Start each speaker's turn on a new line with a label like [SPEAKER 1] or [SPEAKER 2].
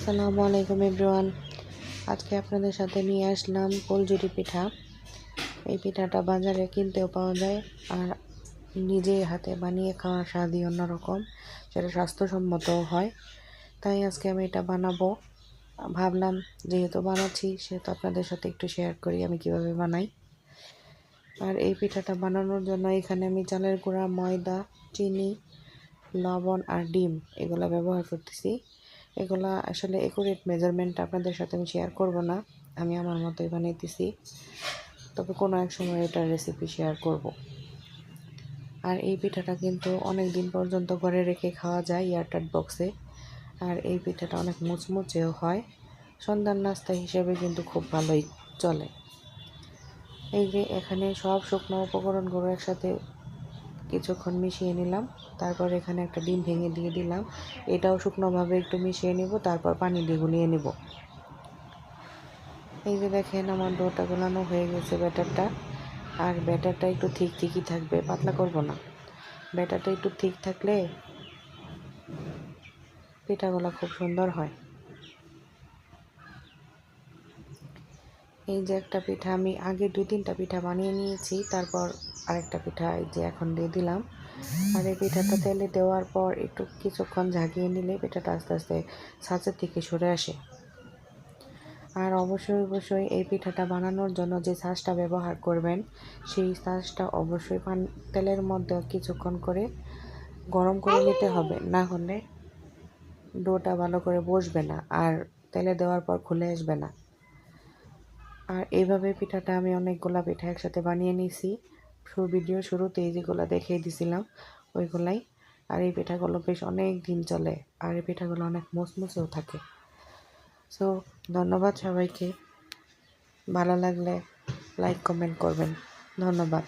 [SPEAKER 1] আসসালামু আলাইকুম এভরিওয়ান। আজকে আপনাদের সাথে নিয়ে আসলাম কলজুরি পিঠা। এই পিঠাটা বাজারে কিনতেও পাওয়া যায়, আর নিজে হাতে বানিয়ে খাওয়ার স্বাদই অন্যরকম, সেটা স্বাস্থ্যসম্মতও হয়। তাই আজকে আমি এটা বানাবো। ভাবলাম যেহেতু বানাচ্ছি সেহেতু আপনাদের সাথে একটু শেয়ার করি আমি কিভাবে বানাই। আর এই পিঠাটা বানানোর জন্য এখানে আমি চালের গুঁড়া, ময়দা, চিনি, লবণ আর ডিম এগুলো ব্যবহার করতেছি। এগুলা আসলে একুরেট মেজারমেন্ট আপনাদের সাথে আমি শেয়ার করব না, আমি আমার মতোই বানাইতেছি, তবে কোনো এক সময় এটার রেসিপি শেয়ার করব। আর এই পিঠাটা কিন্তু অনেক দিন পর্যন্ত ঘরে রেখে খাওয়া যায় এয়ারটাইট বক্সে। আর এই পিঠাটা অনেক মুচমুচেও হয়, সন্ধ্যার নাস্তা হিসেবে কিন্তু খুব ভালোই চলে। এই যে এখানে সব শুকনো উপকরণগুলো একসাথে কিছুক্ষণ মিশিয়ে নিলাম, তারপর এখানে একটা ডিম ভেঙে দিয়ে দিলাম। এটাও শুকনোভাবে একটু মিশিয়ে নিব, তারপর পানি দিয়ে গুলিয়ে নিব। এই যে দেখেন আমার ডোটা গোলানো হয়ে গেছে ব্যাটারটা। আর ব্যাটারটা একটু ঠিকই থাকবে, পাতলা করব না। ব্যাটারটা একটু ঠিক থাকলে পিঠাগুলো খুব সুন্দর হয়। এই যে একটা পিঠা আমি আগে 2-3টা পিঠা বানিয়ে নিয়েছি, তারপর আরেকটা পিঠা এই যে এখন দিয়ে দিলাম। আর এই পিঠাটা তেলে দেওয়ার পর একটু কিছুক্ষণ ঝাঁকিয়ে নিলে পিঠাটা আস্তে আস্তে ছাঁচের থেকে সরে আসে। আর অবশ্যই এই পিঠাটা বানানোর জন্য যে ছাঁচটা ব্যবহার করবেন সেই ছাঁচটা অবশ্যই তেলের মধ্যে কিছুক্ষণ করে গরম করে নিতে হবে, না হলে ডোটা ভালো করে বসবে না আর তেলে দেওয়ার পর খুলে আসবে না। আর এইভাবে পিঠাটা আমি অনেকগুলা পিঠা একসাথে বানিয়ে নিয়েছি। ভিডিও শুরুতেই যেগুলো দেখিয়ে দিছিলাম ওইগুলাই। আর এই পিঠাগুলো বেশ অনেক দিন চলে, আর এই পিঠাগুলো অনেক মুচমুচেও থাকে। সো ধন্যবাদ সবাইকে। ভালো লাগলে লাইক কমেন্ট করবেন। ধন্যবাদ।